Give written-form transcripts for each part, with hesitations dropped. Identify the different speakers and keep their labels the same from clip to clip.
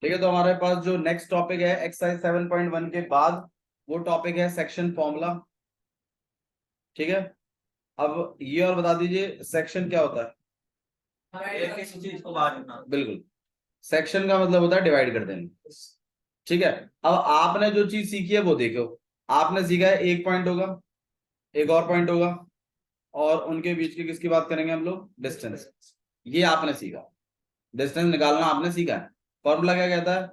Speaker 1: ठीक है, तो हमारे पास जो नेक्स्ट टॉपिक है एक्सरसाइज 7.1 के बाद वो टॉपिक है सेक्शन फॉर्मूला। ठीक है, अब ये और बता दीजिए सेक्शन क्या होता है।
Speaker 2: किसी चीज को बांटना।
Speaker 1: बिल्कुल, सेक्शन का मतलब होता है डिवाइड कर देना। ठीक है, अब आपने जो चीज सीखी है वो देखो। आपने सीखा है एक पॉइंट होगा, एक और पॉइंट होगा, और उनके बीच की किसकी बात करेंगे हम लोग, डिस्टेंस। ये आपने सीखा, डिस्टेंस निकालना आपने सीखा है। फॉर्मूला क्या कहता है,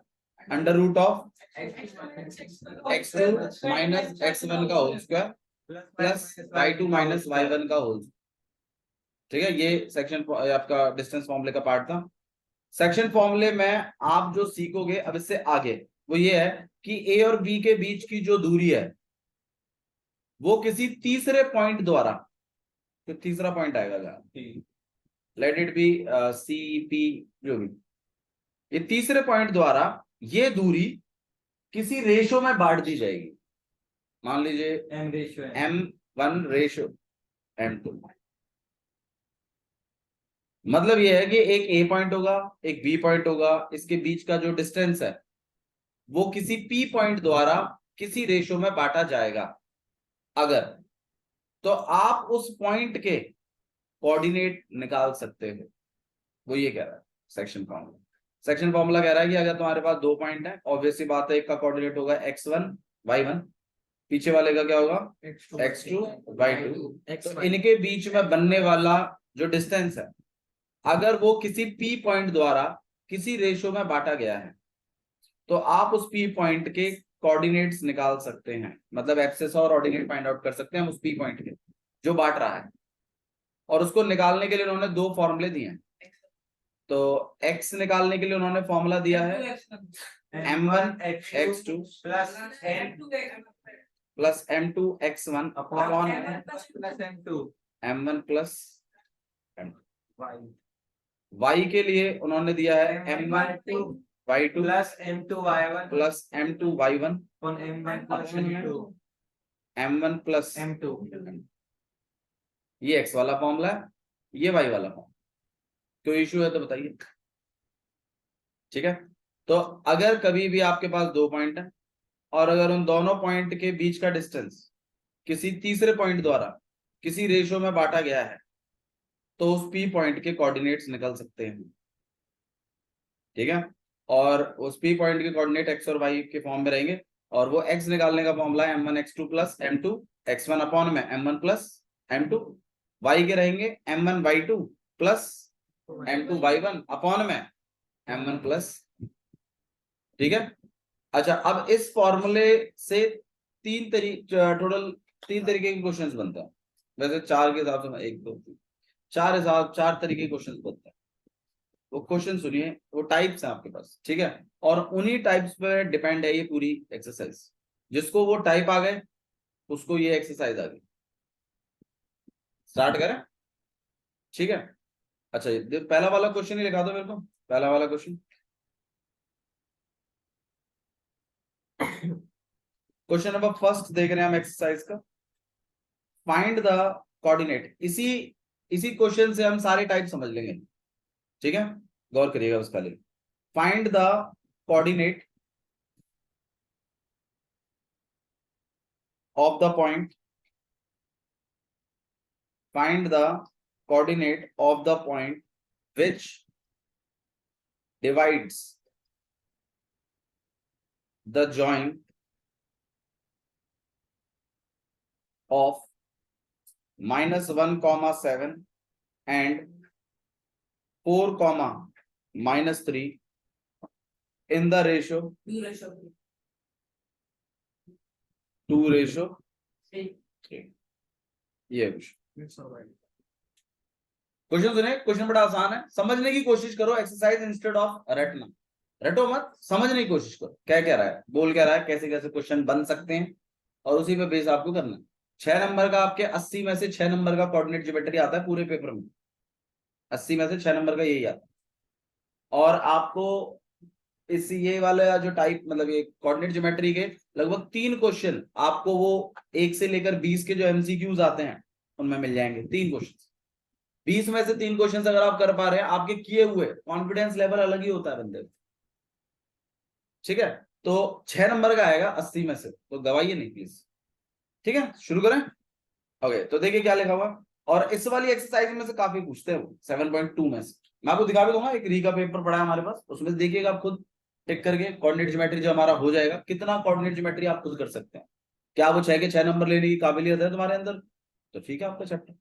Speaker 1: under root of x2 minus x1 का whole square plus y2 minus y1 का होल। ठीक है, ये सेक्शन आपका डिस्टेंस फॉर्मूले का पार्ट था। सेक्शन फॉर्मूले में आप जो सीखोगे अब इससे आगे वो ये है कि ए और बी के बीच की जो दूरी है वो किसी तीसरे पॉइंट द्वारा, तो तीसरा पॉइंट आएगा, let it be C P, जो भी, ये तीसरे पॉइंट द्वारा ये दूरी किसी रेशो में बांट दी जाएगी। मान लीजिए M1 रेशो M2। मतलब ये है कि एक ए पॉइंट होगा, एक बी पॉइंट होगा, इसके बीच का जो डिस्टेंस है वो किसी पी पॉइंट द्वारा किसी रेशो में बांटा जाएगा अगर, तो आप उस पॉइंट के कोऑर्डिनेट निकाल सकते हो। वो ये कह रहा है सेक्शन फॉर्मूला। सेक्शन फॉर्मूला कह रहा है कि अगर तुम्हारे पास दो पॉइंट है, ऑब्वियसली बात है, एक का कोऑर्डिनेट होगा x1 y1, पीछे वाले का क्या होगा x2 y2, तो इनके बीच में बनने वाला जो डिस्टेंस है अगर वो किसी p पॉइंट द्वारा किसी रेशो में बांटा गया है तो आप उस p पॉइंट के कोऑर्डिनेट्स निकाल सकते हैं। मतलब एक्सेस और ऑर्डिनेट फाइंड आउट कर सकते हैं हम उस p पॉइंट के जो बांट रहा है। और उसको निकालने के लिए उन्होंने दो फॉर्मूले दिए हैं। तो x निकालने के लिए उन्होंने फॉर्मूला दिया है m1 x2 plus m2 x1 upon m1 plus y के लिए उन्होंने दिया है m1 y2
Speaker 2: plus m2 y1
Speaker 1: plus m2 y1 m1 plus
Speaker 2: m2।
Speaker 1: ये x वाला फॉर्मूला है, ये y वाला फॉर्मूला। कोई इशू है तो बताइए। ठीक है, तो अगर कभी भी आपके पास दो पॉइंट है और अगर उन दोनों पॉइंट के बीच का डिस्टेंस किसी तीसरे पॉइंट द्वारा किसी रेशो में बांटा गया है तो उस पी पॉइंट के कोऑर्डिनेट्स निकल सकते हैं। ठीक है, और उस पी पॉइंट के कोऑर्डिनेट एक्स और वाई के फॉर्म में रहेंगे और वो एक्स निकालने का फॉर्मूला है m1 x2 plus m2 x1 upon में m1 प्लस m2। वाई के रहेंगे m1 y2 plus m2 y1 upon में m1 प्लस। ठीक है, अच्छा, अब इस फॉर्मूले से टोटल तीन तरीके के क्वेश्चंस बनते हैं। वैसे चार के हिसाब से, एक दो तीन चार तरीके के क्वेश्चंस बनते हैं। वो क्वेश्चन सुनिए, वो टाइप्स हैं आपके पास। ठीक है, और उन्हीं टाइप्स पे डिपेंड है ये पूरी एक्सरसाइज। जिसको वो टाइप आ गए उसको ये एक्सरसाइज आ गई। स्टार्ट करें? ठीक है, अच्छा, पहला वाला क्वेश्चन ही लिखा दो मेरे को, पहला वाला क्वेश्चन। क्वेश्चन नंबर फर्स्ट देख रहे हैं हम एक्सरसाइज का। Find the coordinate. इसी क्वेश्चन से हम सारे टाइप समझ लेंगे। ठीक है, गौर करिएगा उसका लिए। Find the coordinate of the point, find the coordinate of the point which divides the joint of -1, 7 and 4, -3 in the ratio 2:3। ये क्वेश्चन सुने, क्वेश्चन बड़ा आसान है, समझने की कोशिश करो। एक्सरसाइज इंस्टेड ऑफ रटना, रटो मत, समझने की कोशिश करो। क्या कह रहा है, बोल क्या रहा है, कैसे कैसे क्वेश्चन बन सकते हैं और उसी पे बेस आपको करना है। 6 नंबर का आपके 80 में से 6 नंबर का कोऑर्डिनेट ज्योमेट्री आता है पूरे पेपर में। 80 में से 6 नंबर का यही आता है। और आपको इस ये वाला जो टाइप, मतलब ये कोऑर्डिनेट ज्योमेट्री के लगभग 3 क्वेश्चन आपको वो 1 से लेकर 20 के जो एमसीक्यूज आते हैं उनमें मिल जाएंगे। 3 क्वेश्चन, 20 में से 3 क्वेश्चन अगर आप कर पा रहे हैं, आपके किए हुए कॉन्फिडेंस लेवल अलग ही होता है बंदे। ठीक है, तो 6 नंबर का आएगा 80 में से, तो गवाइए नहीं प्लीज। ठीक है, शुरू करें। ओके, तो देखिए क्या लिखा हुआ, और इस वाली एक्सरसाइज में से काफी पूछते हैं वो 7.2 में से। मैं आपको दिखा भी दूंगा, एक री का पेपर पड़ा है हमारे पास, उसमें से देखिएगा आप खुद टिक करके कोऑर्डिनेट ज्योमेट्री जो हमारा हो जाएगा, कितना कोऑर्डिनेट ज्योमेट्री आप खुद कर सकते हैं। क्या वो 6 के 6 नंबर लेने की काबिलियत है तुम्हारे अंदर? तो ठीक है आपका चैप्टर।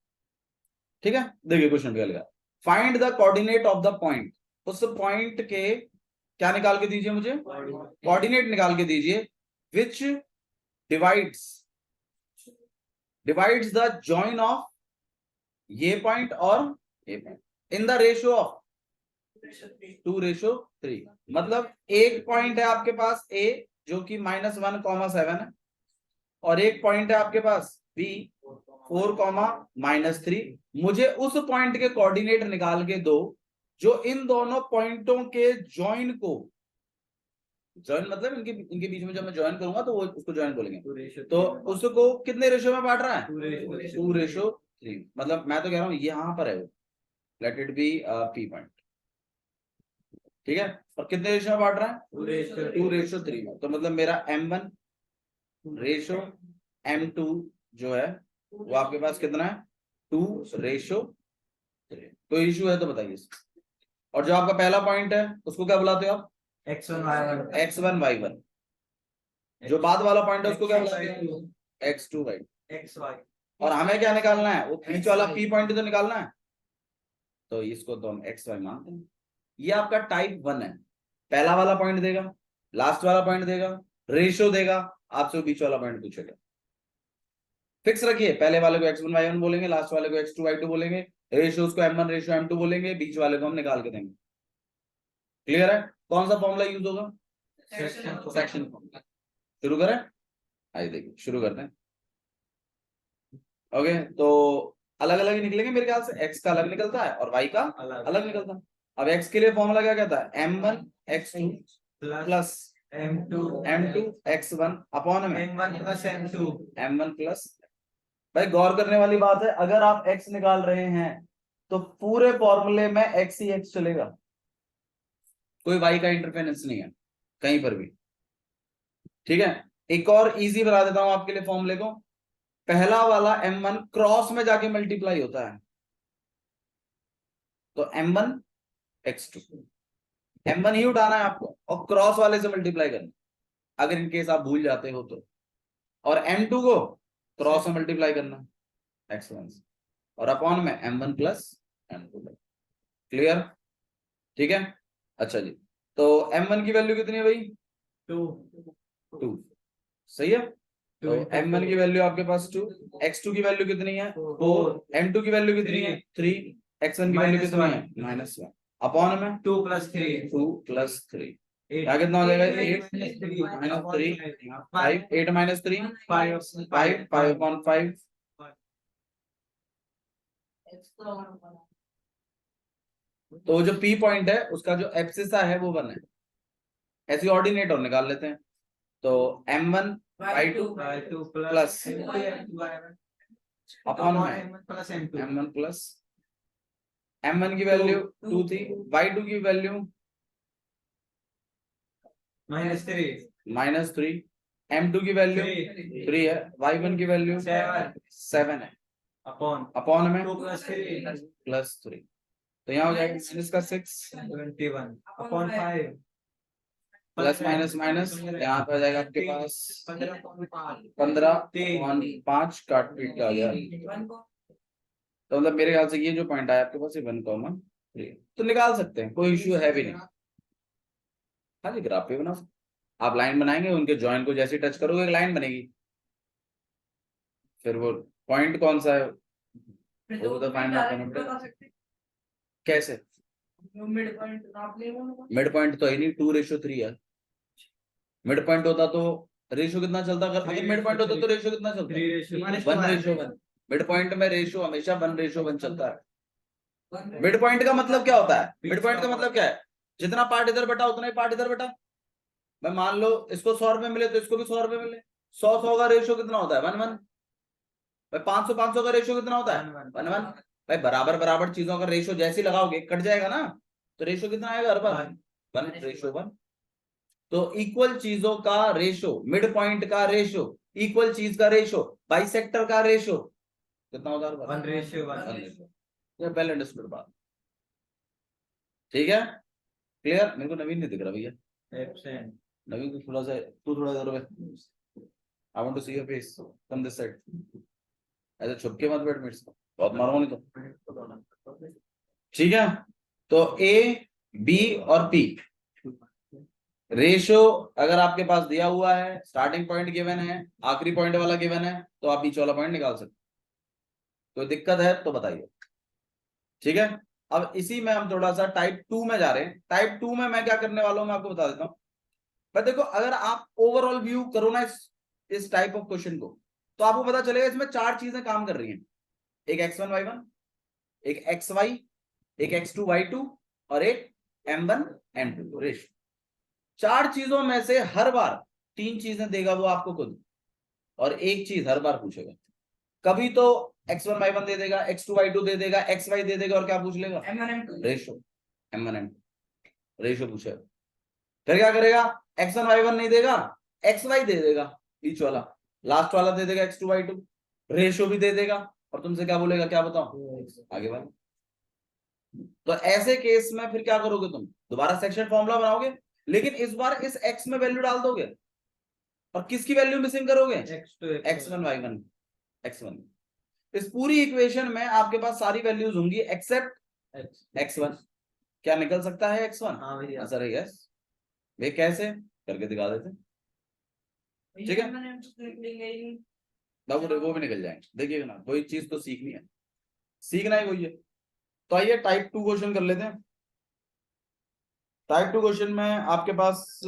Speaker 1: ठीक है, देखिए क्वेश्चन क्या लिखा, find the coordinate of the point. उस पॉइंट के क्या निकाल के दीजिए मुझे, कोऑर्डिनेट निकाल के दीजिए, विच डिवाइड्स द जॉइन ऑफ ये पॉइंट और ये point in the ratio of 2:3। मतलब एक पॉइंट है आपके पास ए जो कि -1,7 है, और एक पॉइंट है आपके पास बी 4,-3। मुझे उस पॉइंट के कोऑर्डिनेट निकाल के दो जो इन दोनों पॉइंटों के जॉइन को, जॉइन मतलब इनके बीच में जब मैं जॉइन करूंगा तो वो उसको जॉइन बोलेंगे, तो उसको कितने रेशियो में बांट रहा है, 2:3। मतलब मैं तो कह रहा हूं यहां पर है वो, late it B P point. ठीक है, और कितने रेशियो में बांट रहा है, 2:3 में। तो मतलब मेरा M1 रेशियो M2 जो है वो आपके पास कितना है, 2:3। कोई इशू है तो बताइए। और जो आपका पहला पॉइंट है उसको क्या बुलाते हो आप, x1 y1। जो बाद वाला पॉइंट है उसको क्या बुलाते हो, x2 y2। और हमें क्या निकालना है, वो बीच वाला p पॉइंट तो निकालना है, तो इसको तो हम xy मानते हैं। ये आपका टाइप 1 है, पहला वाला पॉइंट देगा, लास्ट वाला पॉइंट देगा, रेशियो देगा, आपसे बीच वाला पॉइंट पूछेगा। फिक्स रखिए, पहले वाले को x1 y1 बोलेंगे, लास्ट वाले को x2 y2 बोलेंगे, रेशियोज को M1 रेशियो M2 बोलेंगे, बीच वाले को हम निकाल के देंगे। क्लियर है? कौन सा फॉर्मूला यूज होगा, सेक्शन फॉर्मूला। शुरू करें, आइए देखिए शुरू करते हैं। ओके, तो अलग अलग ही निकलेंगे मेरे ख्याल से, x का अलग निकलता है और y का अलग निकलता है। अब x के लिए फॉर्मूला क्या कहता है, M1 x2 plus M2 x1 upon में M1 प्लस। भाई गौर करने वाली बात है, अगर आप x निकाल रहे हैं तो पूरे फॉर्मूले में x ही x चलेगा, कोई y का इंटरफेरेंस नहीं है कहीं पर भी। ठीक है, एक और इजी बता देता हूं आपके लिए फॉर्मूले को। पहला वाला M1 क्रॉस में जाके मल्टीप्लाई होता है, तो M1 x2, M1 ही उठाना है आपको और क्रॉस वाले से मल्टीप्लाई करना, अगर इनकेस आप भूल जाते हो तो। और M2 को क्रॉस से मल्टीप्लाई करना x1 से, और अपॉन में M1 प्लस M2। क्लियर? ठीक है, अच्छा जी, तो M1 की वैल्यू कितनी है भाई, 2। सही है, तो M1 की वैल्यू आपके पास 2, x2 की वैल्यू कितनी है 4, M2 की वैल्यू कितनी है 3, x1 की वैल्यू कितनी है -1, अपॉन में 2 + 3 क्या कितना हो जाएगा, 8 - 3 5, 8 - 3 5 अपॉन 5। तो जो P पॉइंट है उसका जो एब्सिसा है वो 1 है, ऐसी ऑर्डिनेट और निकाल लेते हैं। तो M1 y2 प्लस अपॉन में M1 प्लस, M1 की वैल्यू 2 थी, y2 की वैल्यू -3, M2 की वैल्यू 3 है, y1 की वैल्यू 7 है, अपॉन में +3। तो यहाँ हो जाएगा इसका 6 प्लस माइनस माइनस, यहाँ पे आ जाएगा आपके पास 15/5 काट पीट का आ गया। तो मतलब मेरे ख्याल से ये जो पॉइंट आया आपके पास ये 1,3 तो निकाल सकते हैं, कोई इश्यू है भी नहीं। हाँ जी, ग्राफ पे बना, आप लाइन बनाएंगे, उनके जॉइन को जैसे टच करोगे एक लाइन बनेगी, फिर वो पॉइंट कौन सा है वो तो फाइंड आउट करना पड़ेगा। कैसे, मिड पॉइंट तो है नहीं, 2:3 है। मिड पॉइंट होता तो रेशियो कितना चलता, अगर मिड पॉइंट होता तो रेशियो कितना चलता, 1:1। मिड पॉइंट में रेशियो हमेशा 1:1 चलता है। मिड पॉइंट का मतलब क्या होता है, मिड पॉइंट का मतलब क्या है, जितना पार्ट इधर बटा उतना ही पार्ट इधर बटा। मैं मान लो इसको 100 रुपए मिले तो इसको भी 100 रुपए मिले, 100 का रेशियो कितना होता है 1:1। भाई 500 का रेशियो कितना होता है 1:1। भाई बराबर बराबर चीजों का रेशियो जैसे ही लगाओगे कट जाएगा ना, तो रेशियो कितना आएगा हर बार 1:1। तो इक्वल चीजों का रेशो, मिड पॉइंट का रेशो, इक्वल चीज का रेशो, बाइसेक्टर का रेशो कितना होता है?
Speaker 2: 1:1।
Speaker 1: वेल अंडरस्टूड बात, ठीक है, क्लियर। मेरे को नवीन नहीं दिख रहा भैया,
Speaker 2: एब्सेंट।
Speaker 1: नवीन को थोड़ा सा, तू थोड़ा इधर है, I want to see your face from this side, ऐसे छुप के मत बैठ मेरे से, बहुत मारूंगा नहीं तो, ठीक है। तो ए, बी और पी रेशो अगर आपके पास दिया हुआ है, स्टार्टिंग पॉइंट गिवन है, आखिरी पॉइंट वाला गिवन है, तो आप बीच वाला पॉइंट निकाल सकते, कोई दिक्कत है तो बताइए, ठीक है। अब इसी में हम थोड़ा सा टाइप 2 में जा रहे हैं। टाइप 2 में मैं क्या करने वाला हूं, मैं आपको बता देता हूं। पर देखो, अगर आप ओवरऑल व्यू करो ना इस टाइप ऑफ क्वेश्चन को, तो आपको पता चलेगा इसमें 4 चीजें काम कर रही हैं, एक x1 y1, एक xy, एक x2 y2 और एक m1 m2 रेशो। 4 चीजों में से हर बार 3 चीजें देगा वो आपको खुद, और एक चीज हर बार पूछेगा। कभी तो x1 y1 दे देगा, x2 y2 दे देगा, xy दे देगा, और क्या पूछ लेगा? m1 m2 ratio, m1 m2 ratio पूछेगा। फिर क्या करेगा? x1 y1 नहीं देगा, xy दे देगा, बीच वाला, लास्ट वाला दे देगा x2 y2, रेशो भी दे देगा, और तुमसे क्या बोलेगा, क्या बताओ आगे वाला। तो ऐसे केस में फिर क्या करोगे, तुम दोबारा सेक्शन फॉर्मूला बनाओगे, लेकिन इस बार इस x में वैल्यू डाल दोगे, और किसकी वैल्यू मिसिंग करोगे? x1 y1 x1। इस पूरी इक्वेशन में आपके पास सारी वैल्यूज होंगी एक्सेप्ट x1। क्या निकल सकता है x1?
Speaker 2: हाँ भैया।
Speaker 1: आंसर है यस। वे कैसे करके दिखा देते, ठीक है बाबू, वो भी निकल जाएंगे, देखिएगा ना, कोई चीज तो सीखनी है, सीखना ही वही है। तो आइए टाइप 2 क्वेश्चन कर लेते हैं। टाइप 2 क्वेश्चन में आपके पास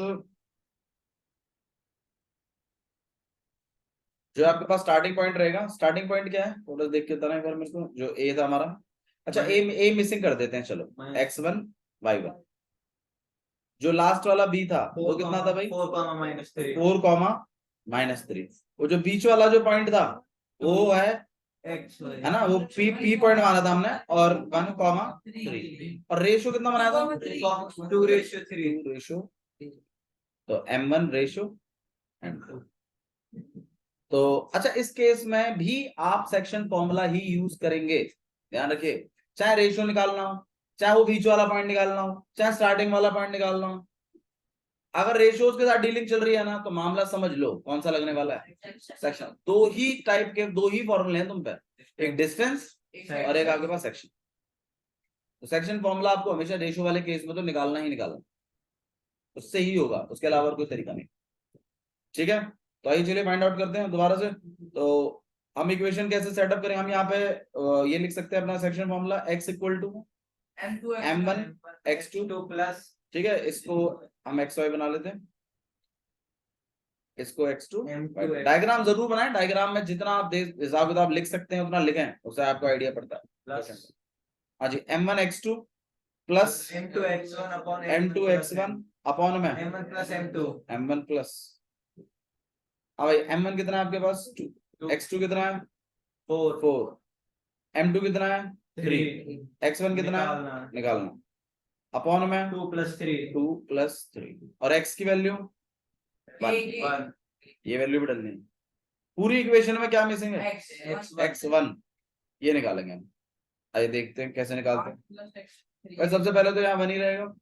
Speaker 1: जो आपके पास स्टार्टिंग पॉइंट रहेगा, स्टार्टिंग पॉइंट क्या है थोड़ा देख के बताना एक बार मेरे को, जो ए था हमारा। अच्छा, ए मिसिंग कर देते हैं, चलो x1 y1। जो लास्ट वाला बी था वो कितना था भाई?
Speaker 2: 4,
Speaker 1: -3। वो जो बीच वाला जो पॉइंट था वो है है ना, वो पी पॉइंट माना था हमने, और 1,3। और रेशो कितना बनाया था? 2:3। तो m1 रेशो m2। तो अच्छा, इस केस में भी आप सेक्शन फॉर्मूला ही यूज करेंगे, ध्यान रखिए। चाहे रेशियो निकालना हो, चाहे वो बीच वाला पॉइंट निकालना हो, चाहे स्टार्टिंग वाला पॉइंट निकालना हो, अगर रेशियोज के साथ डीलिंग चल रही है ना, तो मामला समझ लो कौन सा लगने वाला है, सेक्शन। दो ही टाइप के, दो ही फॉर्मूले हैं तुम पे, एक डिस्टेंस और एक आपके पास सेक्शन। तो सेक्शन फॉर्मूला आपको हमेशा रेशियो वाले केस में तो निकालना ही निकालना, उससे ही होगा, उसके अलावा और कोई तरीका नहीं, ठीक है। तो आइए चलिए फाइंड आउट करते हैं दोबारा से। तो हम इक्वेशन कैसे सेटअप करें, हम यहाँ पे ये लिख सकते हैं अपना section formula, x equal to m1 x2
Speaker 2: plus,
Speaker 1: ठीक है, इसको हम xy बना लेते हैं, इसको x2। डायग्राम जरूर बनाएं, डायग्राम में जितना आप हिसाब किताब लिख सकते हैं उतना लिखें, उससे आपको आइडिया पड़ता है।
Speaker 2: प्लस
Speaker 1: हाँ जी, m1 x2 plus
Speaker 2: m2 x1 upon
Speaker 1: m2 x1 upon में
Speaker 2: m1 plus m2
Speaker 1: m1 plus, हाँ भाई m1 कितना है आपके पास 2, x2 कितना है 4, m2 कितना है 3, x1 कितना है निकालना, अपॉन में 2+3 और x की वैल्यू 1। ये वैल्यू भी डालनी है। पूरी इक्वेशन में क्या मिसिंग है? x1, ये निकालेंगे हम। आइए देखते हैं कैसे निकालते हैं। सबसे पहले तो यहाँ 1 ही रहेगा,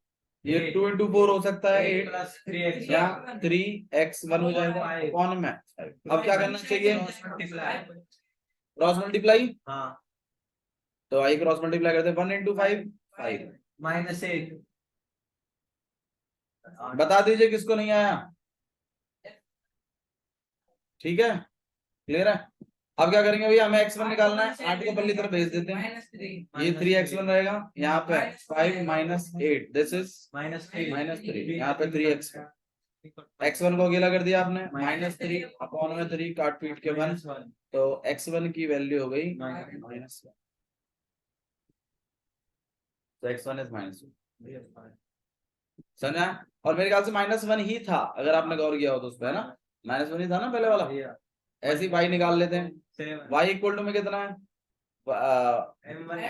Speaker 1: ये 2 × 4 हो सकता है 8, या 3x1 हो जाएगा अपॉन में। अब क्या करना चाहिए? Cross multiply.
Speaker 2: हाँ,
Speaker 1: तो आई क्रॉस मल्टीप्लाई करते हैं, 1 × 5 5,
Speaker 2: -8।
Speaker 1: बता दीजिए किसको नहीं आया, ठीक है, क्लियर है। अब क्या करेंगे भैया, हमें x1 निकालना है, 8 को पल्ली तरफ भेज देते हैं, ये 3x1 रहेगा, यहाँ पे 5 - 8 दिस इज -3, यहाँ पे 3x1, x1 को अकेला कर दिया आपने, -3 अपॉन में 3 काट पीट के 1, तो x1 की वैल्यू हो गई -1, तो x1 इज -1, समझा। और मेरे ख्याल से -1 ही था, अगर आपने गौर किया हो तो उस पर, है ना, -1 ही था ना पहले वाला। ऐसे ही y निकाल लेते हैं, y इक्वल टू में कितना है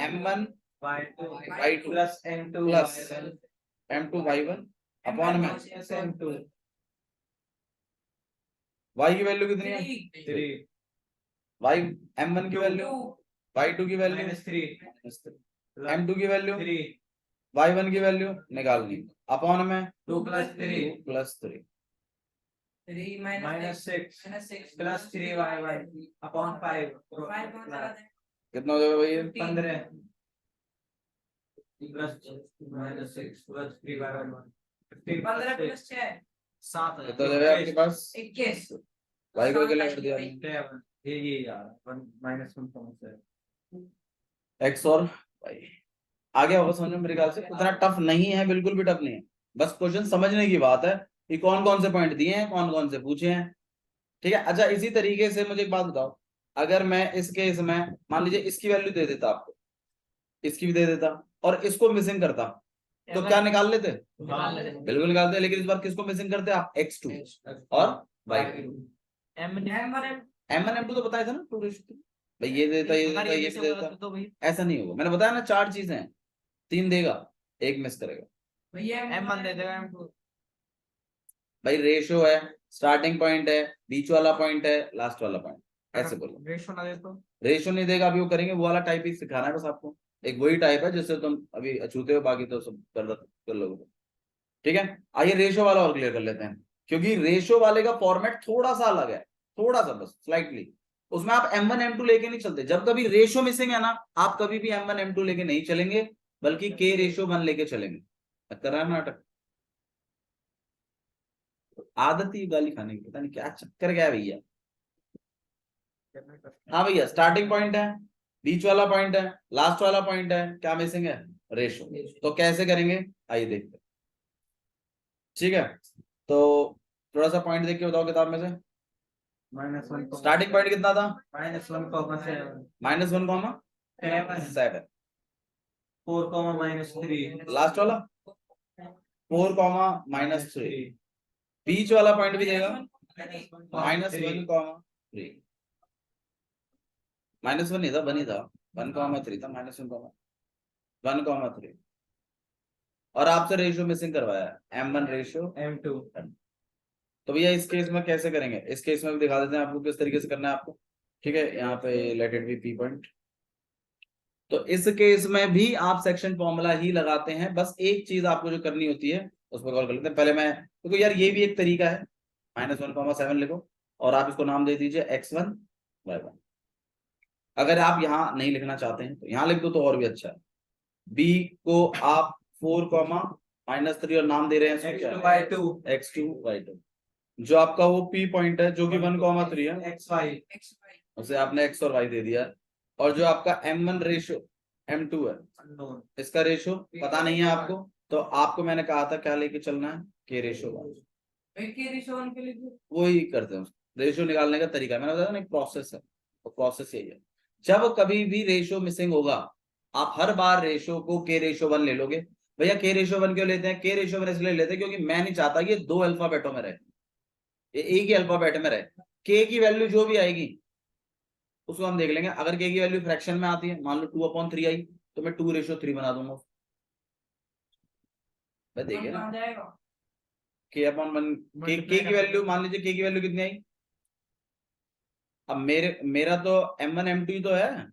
Speaker 1: m1 y2
Speaker 2: plus m2
Speaker 1: plus m2 y1 upon में y की वैल्यू कितनी है?
Speaker 2: 3
Speaker 1: y m1 की वैल्यू, y2 की वैल्यू
Speaker 2: -3
Speaker 1: m2 की वैल्यू,
Speaker 2: 3
Speaker 1: y1 की वैल्यू निकालनी अपॉन में
Speaker 2: 2 + 3
Speaker 1: +3
Speaker 2: -6 + 3y अपॉन 5
Speaker 1: कितना हो जाएगा भाई ये?
Speaker 2: 15 -6 + 3y
Speaker 3: 15 + 6
Speaker 2: 7
Speaker 1: कितना हो जाएगा आपके पास?
Speaker 3: 21
Speaker 1: y को अकेला कर दिया हमने।
Speaker 2: ये यार -1
Speaker 1: x और y आ गया होगा समझ में मेरे ख्याल से, उतना टफ नहीं है, बिल्कुल भी टफ नहीं है, बस क्वेश्चन समझने की बात है कि कौन कौन से पॉइंट दिए हैं, कौन कौन से पूछे हैं। ठीक है, अच्छा इसी तरीके से मुझे एक बात बताओ, अगर मैं इस केस में मान लीजिए इसकी वैल्यू दे देता आपको, इसकी भी दे देता और इसको मिसिंग करता, तो क्या निकाल लेते? बिल्कुल निकालते, लेकिन इस बार किसको मिसिंग करते आप? x2 और y2। m1 m2 तो बताया था ना, 2:3 भाई, ये देता, ये देता, ये भी देता,
Speaker 2: तो भाई
Speaker 1: ऐसा नहीं होगा, मैंने बताया ना 4 चीजें हैं, 3 देगा, 1 मिस करेगा।
Speaker 3: भैया
Speaker 2: m1 दे देगा m2
Speaker 1: भाई रेशो है, स्टार्टिंग पॉइंट है, बीच वाला पॉइंट है, लास्ट वाला पॉइंट, ऐसे बोलो।
Speaker 2: रेशो ना दे तो
Speaker 1: रेशो नहीं देगा, अभी वो करेंगे, वो वाला टाइप ही सिखाना है बस आपको, एक वही टाइप है जिससे तुम अभी अछूते हो, बाकी तो सब कर लोगे। ठीक है, आइए रेशो वाला और क्लियर कर लेते हैं, क्योंकि रेशो वाले का फॉर्मेट थोड़ा सा अलग है, थोड़ा सा बस स्लाइटली। उसमें आप m1 m2 लेके नहीं चलते, जब कभी रेशो मिसिंग है ना, आप कभी भी m1 m2 लेके नहीं चलेंगे, बल्कि k रेशो 1 लेके चलेंगे। कर रहा है नाटक, आदत ही गाली खाने की, पता नहीं क्या चक्कर क्या है भैया। हाँ भैया, स्टार्टिंग पॉइंट है, बीच वाला पॉइंट है, लास्ट वाला पॉइंट है, क्या मिसिंग है? रेशो। तो कैसे करेंगे आइए देखते हैं। ठीक है, तो थोड़ा सा पॉइंट देख के बताओ किताब में से,
Speaker 2: -1
Speaker 1: स्टार्टिंग पॉइंट कितना था?
Speaker 2: -1 7
Speaker 1: -1,7,
Speaker 2: 4 -3
Speaker 1: लास्ट वाला 4, -3, बीच वाला पॉइंट भी देगा -1, -3, -1 नहीं था, 1 ही था, 1,3 था, -1,3 और आपसे रेशियो मिसिंग करवाया है, m1 रेशियो
Speaker 2: m2
Speaker 1: तो भैया इस केस में कैसे करेंगे, इस केस में भी दिखा देते हैं आपको किस तरीके से करना है आपको। ठीक है, यहाँ पे late it B P point, तो इस केस में भी आप सेक्शन फॉर्मूला ही लगाते हैं, बस एक चीज आपको जो करनी होती है उस पर कॉल कर लेते हैं। पहले मैं देखो यार, ये भी एक तरीका है, -1,7 लिखो और आप इसको नाम दे दीजिए x1 y1। अगर आप यहाँ नहीं लिखना चाहते हैं तो यहाँ लिख दो तो और भी अच्छा है। b को आप 4, -3 और नाम दे रहे हैं
Speaker 2: x2 y2
Speaker 1: x2 y2, जो आपका वो p पॉइंट है जो कि 1,3 है,
Speaker 2: xy
Speaker 1: उसे आपने x और y दे दिया, और जो आपका m1 रेशो m2 है,
Speaker 2: unknown
Speaker 1: इसका रेशो पता नहीं है आपको, तो आपको मैंने कहा था क्या लेके चलना है, k रेशो 1।
Speaker 3: के रिश्वन के लिए
Speaker 1: वही करते हैं, रेशो निकालने का तरीका मैंने बताया ना, एक प्रोसेस है, तो प्रोसेस यही है। जब कभी भी रेशो मिसिंग होगा, आप हर बार रेशो को k रेशो 1 ले लोगे। भैया k रेशो 1 क्यों लेते हैं? k रेशो 1 इसलिए लेते हैं क्योंकि मैं नहीं चाहता ये 2 अल्फाबेटों में रहे, ये एक ही अल्फाबेट में रहे। k की वैल्यू जो भी आएगी उसको हम देख लेंगे, अगर k की वैल्यू फ्रैक्शन में आती है, मान लो 2/3 आई, तो मैं 2:3 बना दूंगा, देखिए ना,
Speaker 3: जाएगा
Speaker 1: k/1 k की वैल्यू मान लीजिए, k की वैल्यू कितनी आई, अब मेरा तो m1 m2 ही तो है,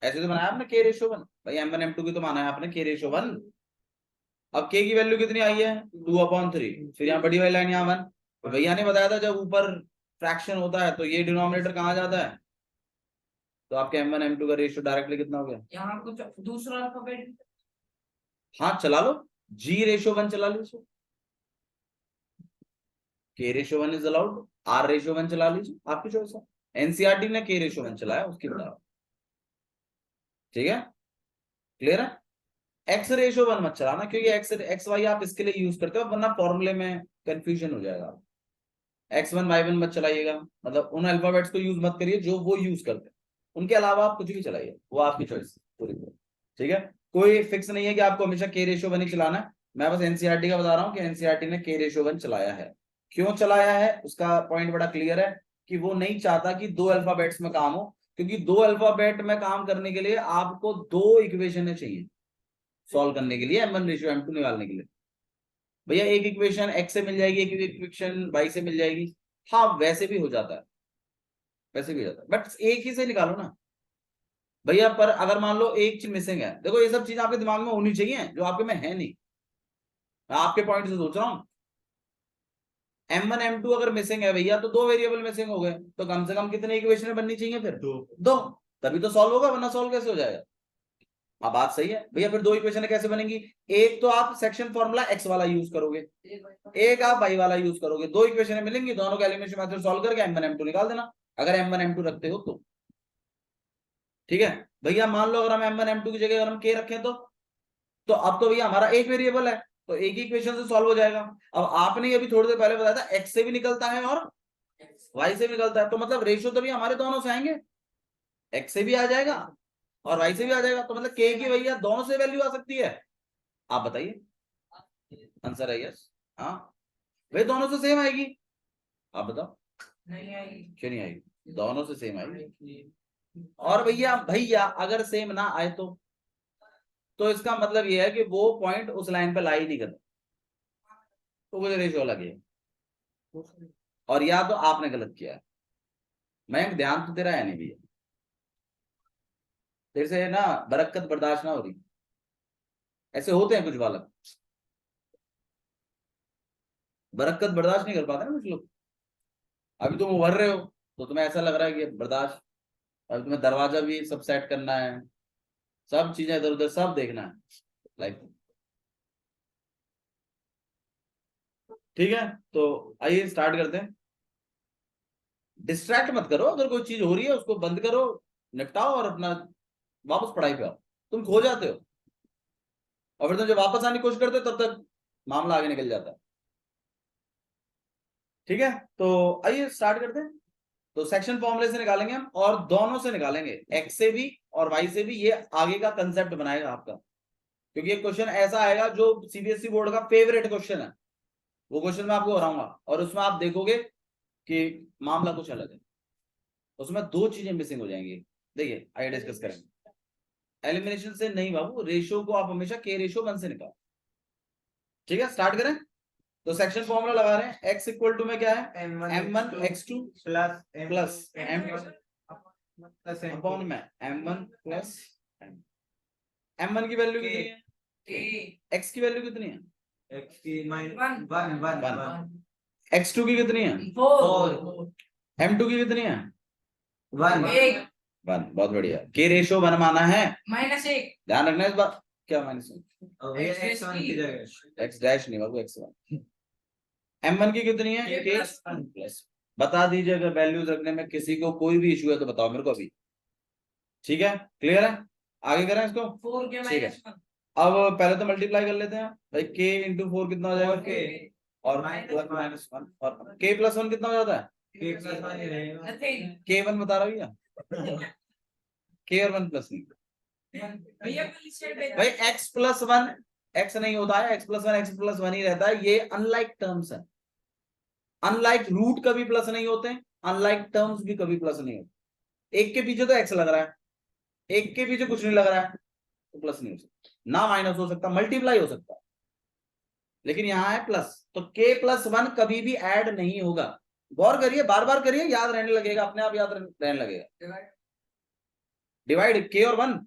Speaker 1: ऐसे तो बनाया आपने k रेशो 1, भाई m1 m2 की तो माना है आपने k रेशो 1। अब k की वैल्यू कितनी आई है 2/3, फिर यहाँ बड़ी वाली लाइन यहाँ 1, तो भैया ने बताया था जब ऊपर फ्रैक्शन होता है तो ये डिनोमिनेटर कहाँ जाता है, तो आपके m1 m2 का रेशियो डायरेक्टली कितना हो गया?
Speaker 3: यहाँ कुछ दूसरा अल्फाबेट
Speaker 1: हाँ चला लो, g रेशियो 1 चला लीजिए, k ratio 1 is allowed, r ratio 1 चला लीजिए, आपकी चॉइस है, एनसीईआरटी ने k रेशियो 1 चलाया, उसकी बता। ठीक है, क्लियर है? x रेशियो 1 मत चलाना, क्योंकि एक्स वाई आप इसके लिए यूज करते हो, वरना फॉर्मूले में कंफ्यूजन हो जाएगा। x1 y1 मत चलाइएगा, मतलब उन अल्फाबेट्स को यूज मत करिए जो वो यूज करते हैं, उनके अलावा आप कुछ भी चलाइए, वो आपकी चॉइस पूरी। ठीक है, कोई फिक्स नहीं है कि आपको हमेशा k रेशियो 1 ही चलाना है, मैं बस एनसीईआरटी का बता रहा हूँ कि एनसीईआरटी ने k रेशियो 1 चलाया है। क्यों चलाया है उसका पॉइंट बड़ा क्लियर है, कि वो नहीं चाहता कि 2 अल्फाबेट्स में काम हो, क्योंकि 2 अल्फाबेट में काम करने के लिए आपको 2 इक्वेशन चाहिए सॉल्व करने के लिए, m1 रेशियो m2 निकालने के लिए। भैया एक इक्वेशन x से मिल जाएगी, एक इक्वेशन y से मिल जाएगी, हाँ वैसे भी हो जाता है, वैसे भी हो जाता है, बट एक ही से निकालो ना भैया। पर अगर मान लो एक चीज मिसिंग है, देखो ये सब चीज आपके दिमाग में होनी चाहिए जो आपके में है नहीं, मैं आपके पॉइंट से सोच रहा हूँ। m1 m2 अगर मिसिंग है भैया तो दो वेरिएबल मिसिंग हो गए, तो कम से कम कितने इक्वेशन बननी चाहिए फिर? दो, तभी तो सॉल्व होगा, वरना सॉल्व कैसे हो जाएगा? हाँ बात सही है भैया, फिर दो इक्वेशन कैसे बनेंगी? एक तो आप सेक्शन फॉर्मूला x वाला यूज करोगे, एक आप y वाला यूज करोगे, दो इक्वेशन मिलेंगी, दोनों का एलिमिनेशन मेथड सॉल्व करके m1 m2 निकाल देना, अगर m1 m2 रखते हो तो। ठीक है भैया, मान लो अगर हम m1 m2 की जगह अगर हम k रखें तो अब तो भैया हमारा एक वेरिएबल है, तो एक ही इक्वेशन से सॉल्व हो जाएगा। अब आपने अभी थोड़ी देर पहले बताया था x से भी निकलता है और y से भी निकलता है, तो मतलब रेशियो तो भी हमारे दोनों से आएंगे, x से भी आ जाएगा और y से भी आ जाएगा, तो मतलब k की भैया दोनों से वैल्यू आ सकती है। आप बताइए, आंसर है यस। हाँ भाई दोनों से सेम आएगी, आप बताओ
Speaker 3: नहीं आएगी।
Speaker 1: क्यों नहीं आएगी? दोनों से सेम आएगी। और भैया भैया अगर सेम ना आए तो इसका मतलब ये है कि वो पॉइंट उस लाइन पे ला ही नहीं करता, तो वो रेशियो अलग है, और या तो आपने गलत किया है। मैं ध्यान तो तेरा है नहीं भैया, तेरे से ना बरकत बर्दाश्त ना हो रही, ऐसे होते हैं कुछ बालक, बरकत बर्दाश्त नहीं कर पाते ना कुछ लोग। अभी तुम उभर रहे हो तो तुम्हें ऐसा लग रहा है कि बर्दाश्त, अभी तुम्हें दरवाजा भी सब सेट करना है, सब चीजें इधर उधर सब देखना है लाइफ। ठीक है, तो आइए स्टार्ट करते हैं। डिस्ट्रैक्ट मत करो, अगर कोई चीज हो रही है उसको बंद करो, निपटाओ और अपना वापस पढ़ाई पे आओ। तुम खो जाते हो और फिर तुम जब वापस आने की कोशिश करते हो तब तक मामला आगे निकल जाता है। ठीक है, तो आइए स्टार्ट करते हैं। तो सेक्शन फॉर्मूले से निकालेंगे हम, और दोनों से निकालेंगे, एक्स से भी और वाई से भी। ये आगे का कंसेप्ट बनाएगा आपका, क्योंकि ये क्वेश्चन ऐसा आएगा जो सीबीएसई बोर्ड का फेवरेट क्वेश्चन है, वो क्वेश्चन मैं आपको कराऊंगा, और उसमें आप देखोगे कि मामला कुछ अलग है, उसमें दो चीजें मिसिंग हो जाएंगी। देखिए आइए डिस्कस करेंगे। एलिमिनेशन से नहीं बाबू, रेशियो को आप हमेशा के रेशियो 1 से निकालो। ठीक है, स्टार्ट करें। तो सेक्शन फॉर्मूला लगा रहे हैं, x इक्वल टू में क्या है, m1 x2 plus m1 upon में m1 प्लस m1 की वैल्यू कितनी है, x की वैल्यू कितनी है, x2 की कितनी है,
Speaker 3: 4
Speaker 1: m2 की कितनी है,
Speaker 3: 1
Speaker 1: 1। बहुत बढ़िया, के रेशियो 1 माना है,
Speaker 3: -1
Speaker 1: ध्यान रखना इस बात। क्या माइनस x डैश नहीं बाबू, x1। m1 की कितनी है,
Speaker 3: K
Speaker 1: k प्लस। बता दीजिए अगर वैल्यूज रखने में किसी को कोई भी इशू है तो बताओ मेरे को अभी। ठीक है, क्लियर है, आगे करें इसको।
Speaker 3: 4 के
Speaker 1: ठीक है,
Speaker 3: -1
Speaker 1: अब पहले तो मल्टीप्लाई कर लेते हैं भाई, k इंटू 4 कितना हो जाएगा, k और -1 और k प्लस 1 कितना हो जाता है,
Speaker 3: नथिंग
Speaker 1: k1 बता रहा हूँ भैया, k और 1 प्लस नहीं
Speaker 3: भैया पहले सेट
Speaker 1: भाई, x प्लस 1 x नहीं होता है, x प्लस 1 x प्लस 1 ही रहता है, ये अनलाइक टर्म्स है। अनलाइक रूट कभी प्लस नहीं होते, अनलाइक टर्म्स भी कभी प्लस नहीं होते। एक के पीछे तो x लग रहा है, एक के पीछे कुछ नहीं लग रहा है, तो प्लस नहीं हो सकता, ना माइनस हो सकता, मल्टीप्लाई हो सकता है, लेकिन यहां है प्लस, तो k प्लस 1 कभी भी ऐड नहीं होगा। गौर करिए, बार बार करिए, याद रहने लगेगा, अपने आप याद रहने लगेगा। डिवाइड k और 1,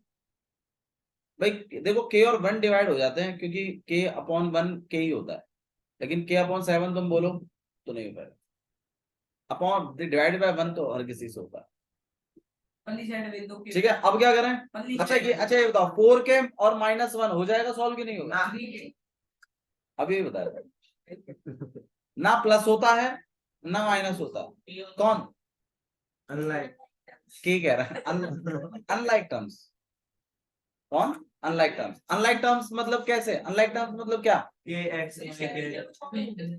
Speaker 1: भाई देखो k और 1 डिवाइड हो जाते हैं, क्योंकि k अपॉन 1 k ही होता है, लेकिन k अपॉन 7 तुम बोलो तो नहीं हो पाएगा। अपॉन डिवाइड बाय 1 तो हर किसी से होता है।
Speaker 3: पल्ली साइड में दो के
Speaker 1: ठीक है, अब क्या करें,
Speaker 3: पल्ली
Speaker 1: अच्छा
Speaker 3: side
Speaker 1: ये बताओ 4k और -1 हो जाएगा सॉल्व की नहीं होगा,
Speaker 3: में
Speaker 1: अभी ये बता रहे ना प्लस होता है ना माइनस होता है, कौन,
Speaker 2: अनलाइक
Speaker 1: के कह रहा है, अनलाइक टर्म्स, कौन, अनलाइक टर्म्स। अनलाइक टर्म्स मतलब कैसे, अनलाइक टर्म्स मतलब क्या,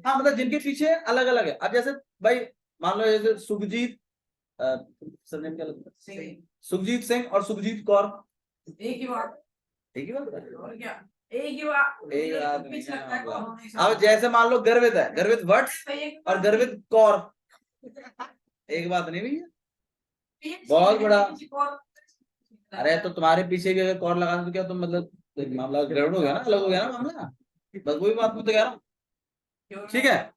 Speaker 1: हाँ मतलब जिनके पीछे अलग अलग है। अब जैसे भाई मान लो जैसे सुखजीत, सरनेम क्या लगता है, सुखजीत सिंह और सुखजीत कौर,
Speaker 3: एक ही बात,
Speaker 1: एक ही बात है,
Speaker 3: और क्या एक ही बात,
Speaker 1: एक बात नहीं
Speaker 3: पीछे
Speaker 1: है,
Speaker 3: लगता है कौन?
Speaker 1: अब जैसे मान लो गर्वित है, गर्वित वट्स और गर्वित कौर, एक बात नहीं भैया, बहुत बड़ा। अरे तो तुम्हारे पीछे भी अगर कौर लगा तो क्या तुम मतलब मामला गड़बड़ हो गया ना, अलग हो गया ना मामला, बस वही बात मैं तो कह रहा हूँ। ठीक है,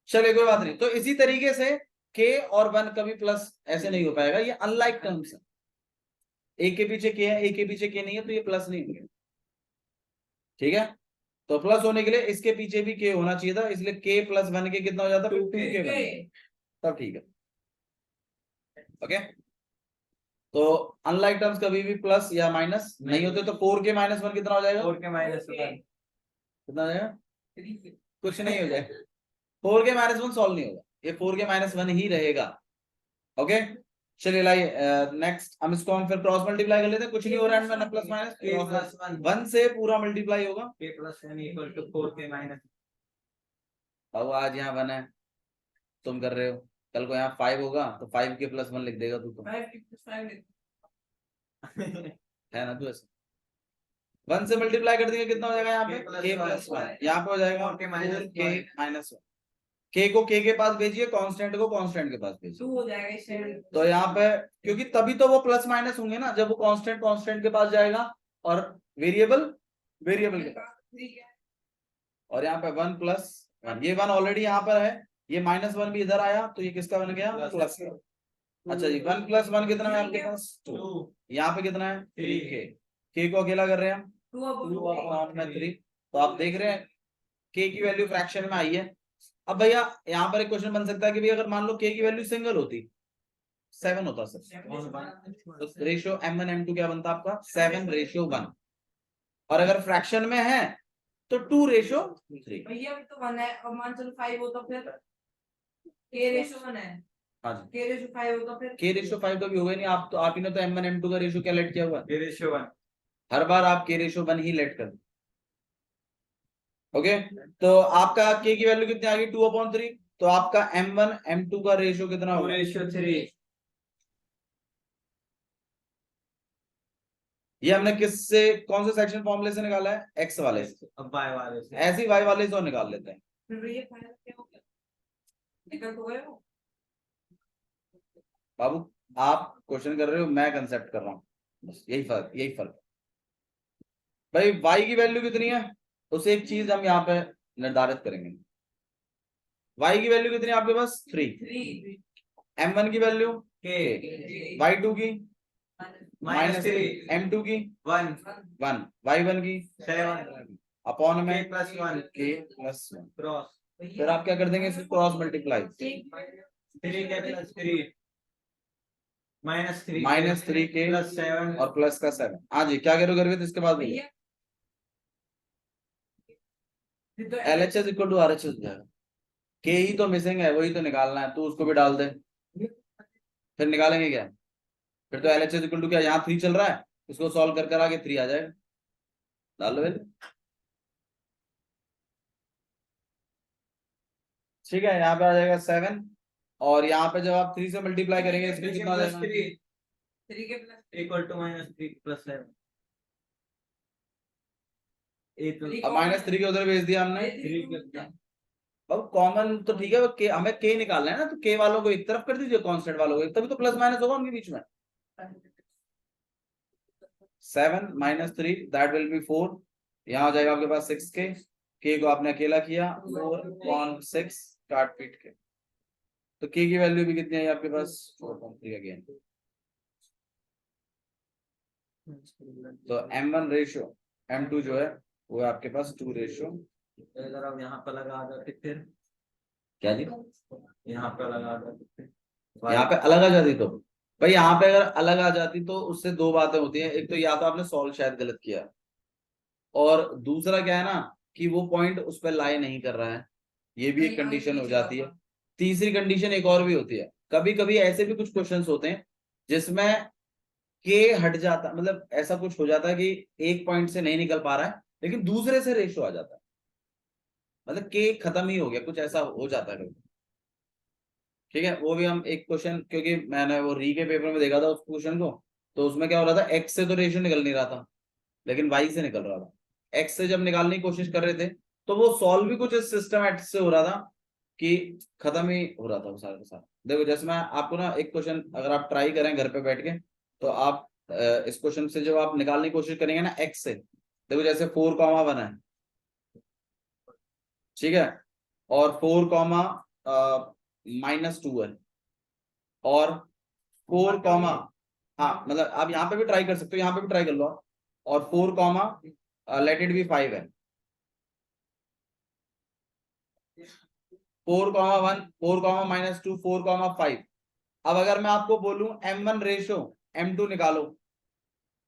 Speaker 1: चलिए कोई बात नहीं। तो इसी तरीके से के और वन कभी प्लस ऐसे नहीं हो पाएगा, ये अनलाइक टर्म्स है। एक के पीछे के है, एक के पीछे के नहीं है, तो ये प्लस नहीं होंगे। ठीक है, तो प्लस होने के लिए इसके पीछे भी के होना चाहिए था, इसलिए के प्लस वन के कितना हो जाता, फिर 2k बन, तब ठीक है। ओके, तो अनलाइक टर्म्स कभी भी प्लस या माइनस नहीं होते, तो 4k माइनस वन कितना हो जाएगा,
Speaker 2: 4 के माइनस 1
Speaker 1: कितना हो जाएगा, कुछ नहीं हो जाएगा। 4k माइनस वन सॉल्व नहीं होगा, ये 4k माइनस वन ही रहेगा। ओके, चलिए लाइए नेक्स्ट हम इसको हम फिर क्रॉस मल्टीप्लाई कर लेते हैं, कुछ नहीं हो रहा है plus minus,
Speaker 2: k plus 1
Speaker 1: one से पूरा मल्टीप्लाई होगा।
Speaker 2: k plus 1 equal to 4k minus
Speaker 1: अब आज यहाँ वन है, तुम कर रहे हो, कल को यहाँ 5 होगा तो 5k प्लस वन लिख देगा तू, तो
Speaker 3: 5
Speaker 1: है ना तू ऐसे। वन से मल्टीप्लाई कर देंगे कितना हो जाएगा यहाँ पे, k प्लस वन, यहाँ पे हो जाएगा
Speaker 2: 4k minus
Speaker 1: 4k minus one. k को k के पास भेजिए, कांस्टेंट को कांस्टेंट के पास भेजिए।
Speaker 3: 2 हो जाएगा इससे।
Speaker 1: तो यहाँ पे क्योंकि तभी तो वो प्लस माइनस होंगे ना, जब वो कांस्टेंट कांस्टेंट के पास जाएगा और वेरिएबल वेरिएबल के पास। और यहाँ पे 1 प्लस 1, ये 1 ऑलरेडी यहाँ पर है, ये माइनस 1 भी इधर आया, तो ये किसका बन गया, प्लस का। अच्छा जी, 1 प्लस 1 कितना है आपके पास, 2। यहाँ पे कितना है, 3k। k को अकेला कर रहे हैं हम, 2 में 3। तो आप देख रहे हैं k की वैल्यू फ्रैक्शन में आई है। अब भैया यहाँ पर एक क्वेश्चन बन सकता है कि भाई अगर मान लो k की वैल्यू सिंगल होती, 7 होता सर, तो रेशियो m1 m2 क्या बनता आपका, 7:1। और अगर फ्रैक्शन में है तो 2:3।
Speaker 3: भैया अभी तो 1 है, और मान चलो 5 हो तो फिर k रेशो 1 है,
Speaker 1: हाँ जी,
Speaker 3: k रेशो 5 हो तो फिर
Speaker 1: k:5 तो भी हो गया नहीं, आप तो आप ही ने तो m1 m2 का रेशियो क्या लेट किया हुआ है,
Speaker 2: k ratio 1
Speaker 1: हर बार आप k:1 ही लेट कर। ओके, तो आपका k की वैल्यू कितनी आ गई, 2/3। तो आपका m1 m2 का रेशियो कितना
Speaker 2: 2
Speaker 1: होगा,
Speaker 2: ratio 3
Speaker 1: ये हमने किससे, कौन से सेक्शन फॉर्मूले से निकाला है, x वाले से।
Speaker 2: अब y वाले से
Speaker 1: ऐसे ही y वाले से और निकाल लेते हैं।
Speaker 3: फिर भैया फाइनल क्या हो गया, निकल तो गए वो।
Speaker 1: बाबू आप क्वेश्चन कर रहे हो, मैं कंसेप्ट कर रहा हूँ, बस यही फर्क, यही फर्क। भाई y की वैल्यू कितनी है, उसे एक चीज हम यहाँ पे निर्धारित करेंगे। y की वैल्यू कितनी है आपके पास, 3।
Speaker 3: 3
Speaker 1: m1 की वैल्यू
Speaker 2: k
Speaker 1: y2 की
Speaker 2: -3
Speaker 1: m2 की
Speaker 2: 1
Speaker 1: 1, y1 की
Speaker 2: 7
Speaker 1: अपॉन में
Speaker 2: k plus 1
Speaker 1: k+1।
Speaker 2: cross
Speaker 1: फिर आप क्या कर देंगे, इसको cross multiply,
Speaker 2: 3k plus 3 -3
Speaker 1: -3k
Speaker 2: plus 7
Speaker 1: और प्लस का 7। हाँ जी, क्या करोगे गर्वित इसके बाद
Speaker 3: भैया फिर तो
Speaker 1: LHS इक्वल टू RHS हो जाएगा। k ही तो मिसिंग है, वही तो निकालना है, तो उसको भी डाल दे, फिर निकालेंगे क्या, फिर तो LHS इक्वल टू क्या, यहाँ 3 चल रहा है, इसको सॉल्व कर कर आगे 3 आ जाएगा, डाल लो। ठीक है, यहाँ पे आ जाएगा 7, और यहाँ पे जब आप 3 से मल्टीप्लाई करेंगे इसमें कितना आ जाएगा,
Speaker 3: 3 के प्लस
Speaker 2: equal to -3 plus 7
Speaker 1: अब -3 के उधर भेज दिया हमने।
Speaker 2: 3 के
Speaker 1: अब कॉमन तो ठीक है, वो के हमें के निकालना है ना, तो के वालों को एक तरफ कर दीजिए, कांस्टेंट वालों को, तभी तो प्लस माइनस होगा उनके बीच में। 7 -3 दैट विल बी 4। यहाँ हो जाएगा आपके पास 6k, के को आपने अकेला किया, 4/6 काट पीट के, तो के की वैल्यू भी कितनी है आपके पास, 4.3 अगेन। तो m1 रेशियो m2 जो है वो है आपके पास 2 रेशियो,
Speaker 2: अगर आप यहाँ पर लगा देते फिर
Speaker 1: क्या जी,
Speaker 2: यहाँ पर लगा देते
Speaker 1: यहाँ पे अलग आ जाती तो भाई, यहाँ पे अगर अलग आ जाती तो उससे दो बातें होती हैं, एक तो या तो आपने सॉल्व शायद गलत किया, और दूसरा क्या है ना कि वो पॉइंट उस पर लाई नहीं कर रहा है, ये भी एक कंडीशन हो जाती है। तीसरी कंडीशन एक और भी होती है, कभी कभी ऐसे भी कुछ क्वेश्चंस होते हैं जिसमें के हट जाता, मतलब ऐसा कुछ हो जाता है कि एक पॉइंट से नहीं निकल पा रहा है लेकिन दूसरे से रेशो आ जाता है, मतलब के खत्म ही हो गया, कुछ ऐसा हो जाता है कभी। ठीक है, वो भी हम एक क्वेश्चन, क्योंकि मैंने वो री के पेपर में देखा था उस क्वेश्चन को, तो उसमें क्या हो रहा था, एक्स से तो रेशियो निकल नहीं रहा था लेकिन वाई से निकल रहा था। एक्स से जब निकालने की कोशिश कर रहे थे तो वो सॉल्व भी कुछ इस सिस्टमैटिक से हो रहा था कि खत्म ही हो रहा था वो सारा का सारा। देखो जैसे मैं आपको ना एक क्वेश्चन अगर आप ट्राई करें घर पे बैठ के, तो आप इस क्वेश्चन से जब आप निकालने की कोशिश करेंगे ना एक्स से, देखो जैसे 4,1 है, ठीक है, और 4 कॉमा -2 है, और 4 कॉमा, हाँ मतलब आप यहाँ पे भी ट्राई कर सकते हो, यहाँ पे भी ट्राई कर लो आप, और 4 कॉमा लेट इट बी 5 है, 4 कॉमा 1, 4 कॉमा -2, 4 कॉमा 5। अब अगर मैं आपको बोलूं M1 रेशो M2 निकालो,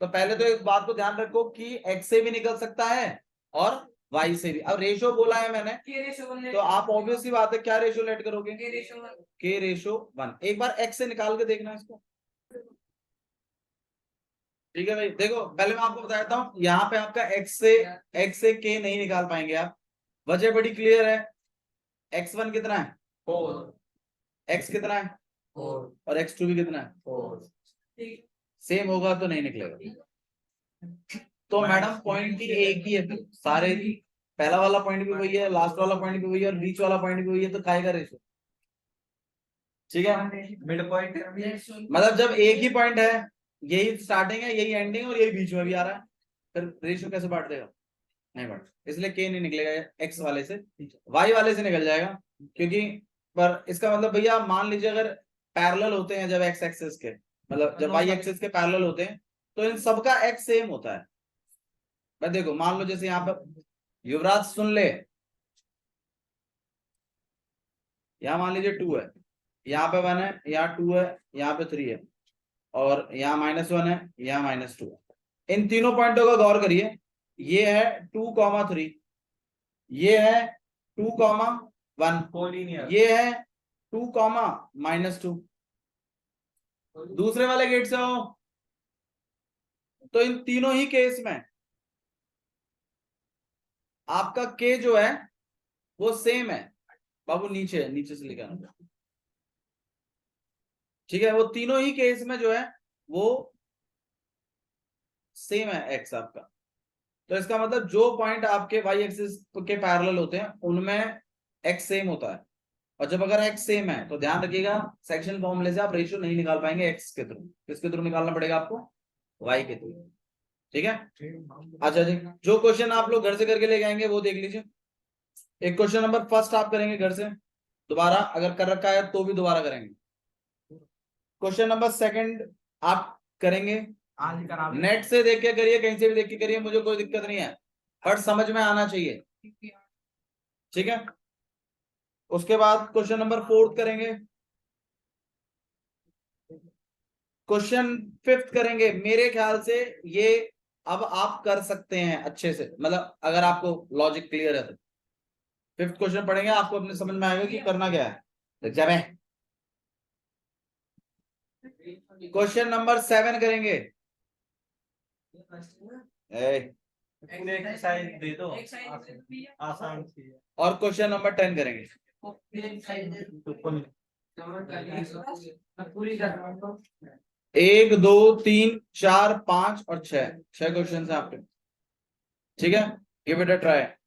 Speaker 1: तो पहले तो एक बात को ध्यान रखो कि x से भी निकल सकता है और y से भी। अब रेशो बोला है मैंने,
Speaker 3: K ratio 1
Speaker 1: तो आप ऑब्वियसली बात है क्या रेशो लेट करोगे,
Speaker 3: K ratio 1
Speaker 1: K रेशो 1। एक बार x से निकाल के देखना इसको, ठीक है भाई। देखो पहले मैं आपको बताता हूँ, यहाँ पे आपका x से k नहीं निकाल पाएंगे आप, वजह बड़ी क्लियर है। x1 कितना है,
Speaker 2: 4
Speaker 1: x कितना है,
Speaker 2: 4
Speaker 1: और x2 भी कितना है,
Speaker 2: 4
Speaker 3: ठीक
Speaker 1: सेम होगा तो नहीं निकलेगा। तो मैडम पॉइंट भी एक ही है, फिर सारे पहला वाला पॉइंट भी वही है, लास्ट वाला पॉइंट भी वही है, और बीच वाला पॉइंट भी वही है, तो काय का रेशो, ठीक है।
Speaker 2: मिड पॉइंट
Speaker 1: मतलब जब एक ही पॉइंट है, यही स्टार्टिंग है, यही एंडिंग, और यही बीच में भी आ रहा है, फिर रेशो कैसे बांट देगा, नहीं बांट, इसलिए के नहीं निकलेगा एक्स वाले से, वाई वाले से निकल जाएगा। क्योंकि पर इसका मतलब भैया मान लीजिए अगर पैरेलल होते हैं जब एक्स एक्सिस के, मतलब जब वाई एक्सिस के पैरेलल होते हैं, तो इन सबका एक्स सेम होता है। मैं देखो मान लो जैसे यहाँ पर युवराज सुन ले, यहाँ मान लीजिए 2 है, यहाँ पे 1 है, यहाँ 2 है, यहाँ पे 3 है, और यहाँ -1 है, यहाँ -2 है। इन तीनों पॉइंटों का गौर करिए, ये है 2,3, ये है 2,1,
Speaker 2: कोलिनियर
Speaker 1: ये है 2,-2। दूसरे वाले गेट से हो, तो इन तीनों ही केस में आपका के जो है वो सेम है। बाबू नीचे नीचे से लिखा ना, ठीक है, वो तीनों ही केस में जो है वो सेम है एक्स आपका। तो इसका मतलब जो पॉइंट आपके वाई एक्सिस के पैरेलल होते हैं उनमें एक्स सेम होता है, और जब अगर एक्स सेम है तो ध्यान रखिएगा सेक्शन फॉर्मूले से आप रेशियो नहीं निकाल पाएंगे एक्स के थ्रू, किसके थ्रू निकालना पड़ेगा आपको, वाई के थ्रू, ठीक है। अच्छा जी, जो क्वेश्चन आप लोग घर से करके ले जाएंगे वो देख लीजिए। एक क्वेश्चन नंबर फर्स्ट आप करेंगे घर से, दोबारा अगर कर रखा है तो भी दोबारा करेंगे। क्वेश्चन नंबर सेकंड आप करेंगे,
Speaker 2: आज करा
Speaker 1: नेट से देख के करिए, कहीं से भी देख के करिए, मुझे कोई दिक्कत नहीं है, बट समझ में आना चाहिए, ठीक है। उसके बाद क्वेश्चन नंबर 4 करेंगे, क्वेश्चन 5 करेंगे। मेरे ख्याल से ये अब आप कर सकते हैं अच्छे से, मतलब अगर आपको लॉजिक क्लियर है तो 5th क्वेश्चन पढ़ेंगे, आपको अपने समझ में आएगा कि करना क्या है। एग्जाम है। क्वेश्चन नंबर 7 करेंगे,
Speaker 2: एक्सरसाइज दे दो
Speaker 3: एक्सरसाइज
Speaker 2: आसान सी है।
Speaker 1: और क्वेश्चन नंबर 10 करेंगे।
Speaker 3: पूरी कर
Speaker 1: 1 2 3 4 5 और 6 क्वेश्चन है आपके, ठीक है। Give it a try.